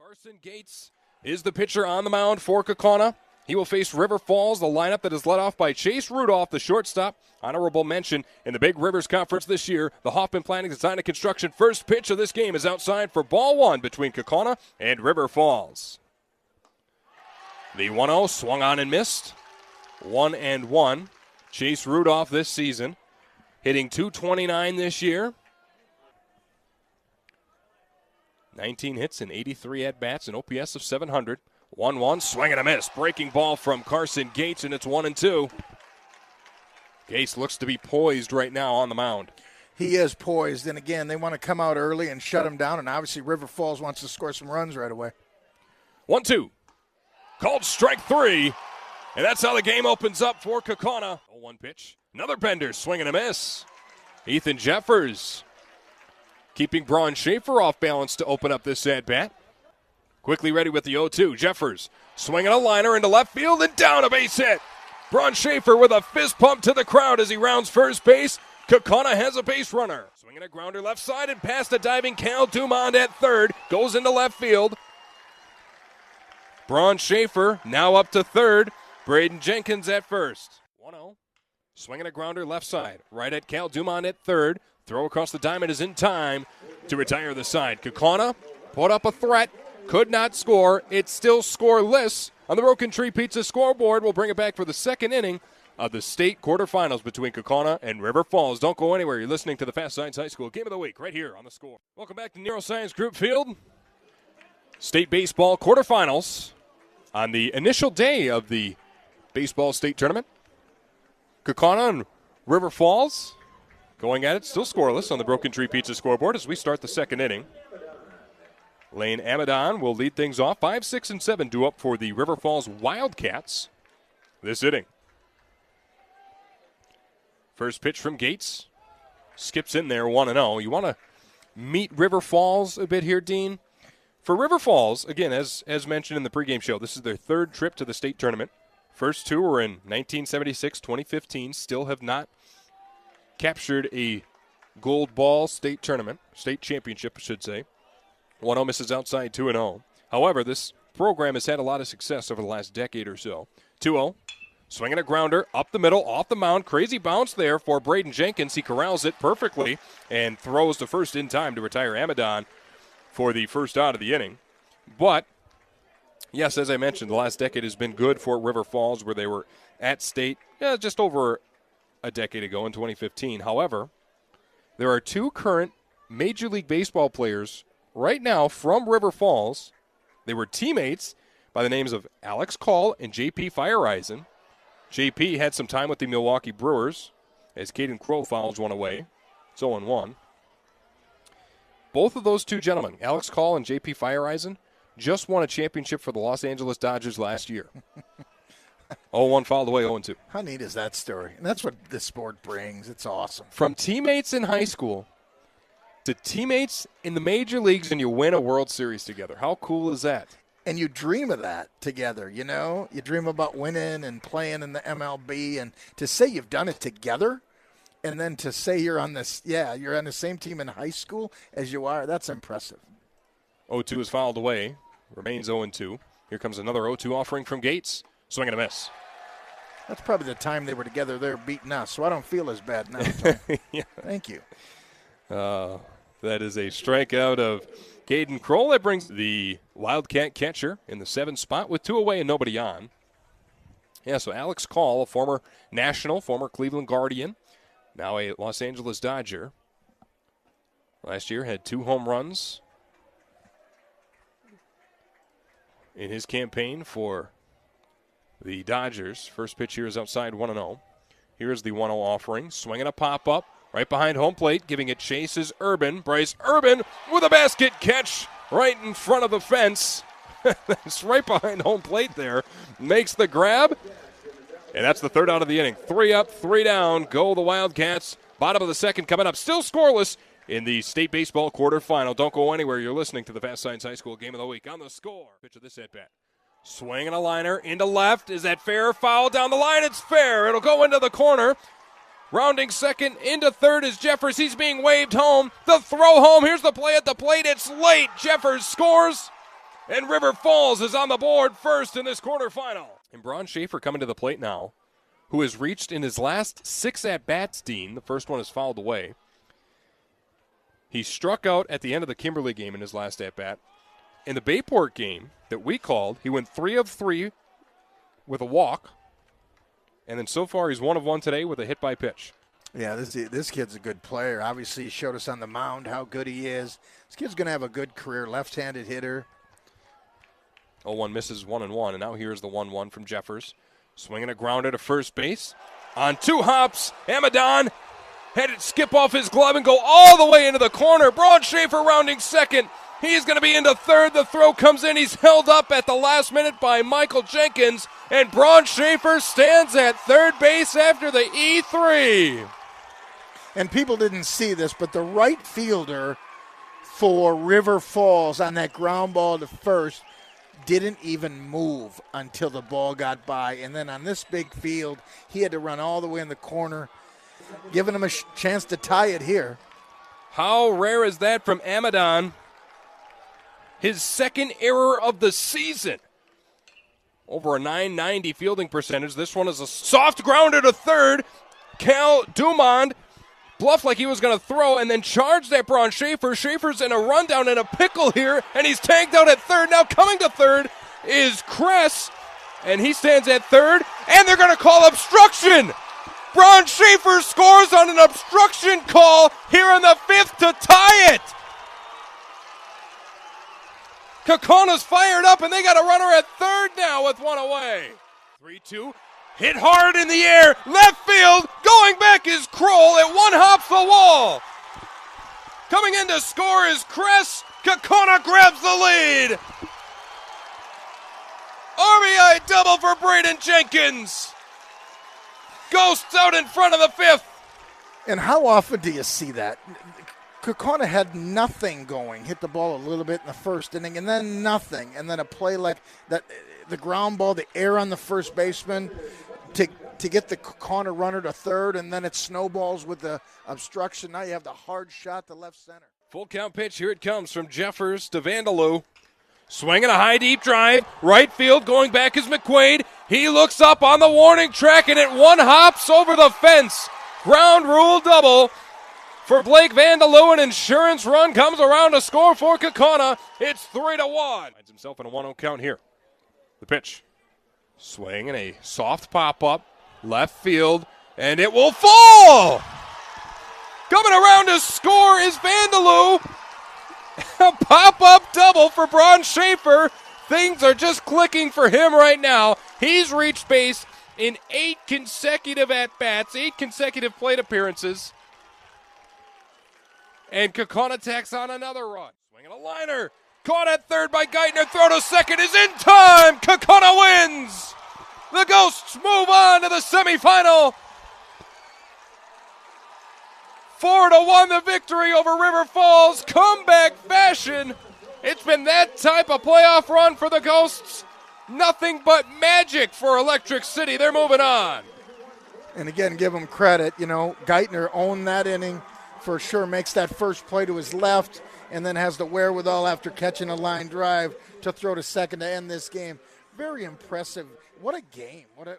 Carson Gates is the pitcher on the mound for Kaukauna. He will face River Falls, the lineup that is led off by Chase Rudolph, the shortstop. Honorable mention in the Big Rivers Conference this year. The Hoffman Planning Design and Construction first pitch of this game is outside for ball one between Kaukauna and River Falls. The 1-0 swung on and missed. 1-1. Chase Rudolph this season, hitting .229 this year. 19 hits and 83 at-bats, an OPS of 700. 1-1, swing and a miss. Breaking ball from Carson Gates, and it's 1-2. Gates looks to be poised right now on the mound. He is poised, and again, they want to come out early and shut him down, and obviously River Falls wants to score some runs right away. 1-2. Called strike three, and that's how the game opens up for Kaukauna. 0-1 pitch. Another bender, swing and a miss. Ethan Jeffers keeping Braun Schaefer off balance to open up this at-bat. Quickly ready with the 0-2. Jeffers swinging a liner into left field and down, a base hit. Braun Schaefer with a fist pump to the crowd as he rounds first base. Kaukauna has a base runner. Swinging a grounder left side and past the diving Cal Dumond at third. Goes into left field. Braun Schaefer now up to third. Braden Jenkins at first. 1-0. Swinging a grounder left side. Right at Cal Dumond at third. Throw across the diamond is in time to retire the side. Kaukauna put up a threat. Could not score. It's still scoreless on the Broken Tree Pizza scoreboard. We'll bring it back for the second inning of the state quarterfinals between Kaukauna and River Falls. Don't go anywhere. You're listening to the Fast Science High School Game of the Week right here on the Score. Welcome back to Neuroscience Group Field. State baseball quarterfinals on the initial day of the baseball state tournament. Kaukauna and River Falls going at it, still scoreless on the Broken Tree Pizza scoreboard as we start the second inning. Lane Amadon will lead things off. 5, 6, and 7 due up for the River Falls Wildcats this inning. First pitch from Gates. Skips in there, 1-0. You want to meet River Falls a bit here, Dean? For River Falls, again, as mentioned in the pregame show, this is their third trip to the state tournament. First two were in 1976, 2015. Still have not captured a gold ball state tournament, state championship, I should say. 1-0 misses outside, 2-0. However, this program has had a lot of success over the last decade or so. 2-0, swinging a grounder up the middle, off the mound. Crazy bounce there for Braden Jenkins. He corrals it perfectly and throws the first in time to retire Amadon for the first out of the inning. But, yes, as I mentioned, the last decade has been good for River Falls, where they were at state just over a decade ago in 2015. However, there are two current Major League Baseball players right now from River Falls. They were teammates by the names of Alex Call and J.P. Fireisen. J.P. had some time with the Milwaukee Brewers as Caden Crow fouls one away. It's 0-1. Both of those two gentlemen, Alex Call and J.P. Fireisen, just won a championship for the Los Angeles Dodgers last year. 0-1 fouled away, 0-2. How neat is that story? And that's what this sport brings. It's awesome. From teammates in high school to teammates in the major leagues, and you win a World Series together. How cool is that? And you dream of that together, you know? You dream about winning and playing in the MLB, and to say you've done it together, and then to say you're on this, you're on the same team in high school as you are, that's impressive. 0-2 is fouled away. Remains 0-2. Here comes another 0-2 offering from Gates. Swing and a miss. That's probably the time they were together. They're beating us, so I don't feel as bad now. Yeah. Thank you. That is a strikeout of Caden Kroll. That brings the Wildcat catcher in the 7th spot with 2 away and nobody on. Yeah, so Alex Call, a former National, former Cleveland Guardian, now a Los Angeles Dodger. Last year had 2 home runs in his campaign for the Dodgers. First pitch here is outside, 1-0. Here's the 1-0 offering. Swinging a pop-up. Right behind home plate, giving it chase is Urban. Bryce Urban with a basket catch right in front of the fence. That's right behind home plate there. Makes the grab. And that's the third out of the inning. 3 up, 3 down. Go the Wildcats. Bottom of the second coming up. Still scoreless in the state baseball quarterfinal. Don't go anywhere. You're listening to the Fast Science High School Game of the Week on the Score. Pitch of this at-bat. Swinging a liner into left. Is that fair? Foul down the line. It's fair. It'll go into the corner. Rounding second into third is Jeffers. He's being waved home. The throw home. Here's the play at the plate. It's late. Jeffers scores. And River Falls is on the board first in this quarterfinal. And Braun Schaefer coming to the plate now, who has reached in his last 6 at-bats, Dean. The first one is fouled away. He struck out at the end of the Kimberly game in his last at-bat. In the Bayport game that we called, he went 3 of 3 with a walk. And then so far he's 1 of 1 today with a hit by pitch. Yeah, this kid's a good player. Obviously, he showed us on the mound how good he is. This kid's going to have a good career, left-handed hitter. 0-1 misses 1-1, and now here's the 1-1 from Jeffers. Swinging a grounder to first base. On 2 hops, Amadon had it skip off his glove and go all the way into the corner. Braun Schaefer rounding second. He's going to be into third. The throw comes in. He's held up at the last minute by Michael Jenkins, and Braun Schaefer stands at third base after the E3. And people didn't see this, but the right fielder for River Falls on that ground ball to first didn't even move until the ball got by. And then on this big field, he had to run all the way in the corner, giving him a chance to tie it here. How rare is that from Amadon? His second error of the season. Over a .990 fielding percentage. This one is a soft grounder to third. Cal Dumond bluffed like he was going to throw and then charged at Braun Schaefer. Schaefer's in a rundown and a pickle here, and he's tagged out at third. Now coming to third is Kress, and he stands at third, and they're going to call obstruction. Braun Schaefer scores on an obstruction call here in the 5th to tie it. Kakona's fired up, and they got a runner at third now with 1 away. 3-2. Hit hard in the air. Left field. Going back is Kroll. It 1-hops the wall. Coming in to score is Kress. Kaukauna grabs the lead. RBI double for Braden Jenkins. Ghosts out in front of the 5th. And how often do you see that? Kaukauna had nothing going, hit the ball a little bit in the first inning, and then nothing. And then a play like that, the ground ball, the air on the first baseman to get the Kaukauna runner to third, and then it snowballs with the obstruction. Now you have the hard shot to left center. Full count pitch, here it comes from Jeffers to Vandaloo. Swinging a high deep drive, right field, going back is McQuaid. He looks up on the warning track, and it 1-hops over the fence. Ground rule double for Blake Vandaloo. An insurance run comes around to score for Kaukauna. It's 3-1. Finds himself in a 1-0 count here. The pitch. Swing and a soft pop-up. Left field. And it will fall! Coming around to score is Vandaloo. A pop-up double for Braun Schaefer. Things are just clicking for him right now. He's reached base in 8 consecutive at-bats, 8 consecutive plate appearances. And Kaukauna tacks on another run. Swinging a liner. Caught at third by Geithner. Throw to second is in time. Kaukauna wins. The Ghosts move on to the semifinal. 4-1 the victory over River Falls. Comeback fashion. It's been that type of playoff run for the Ghosts. Nothing but magic for Electric City. They're moving on. And again, give them credit. You know, Geithner owned that inning for sure, makes that first play to his left, and then has the wherewithal after catching a line drive to throw to second to end this game. Very impressive. What a game. What a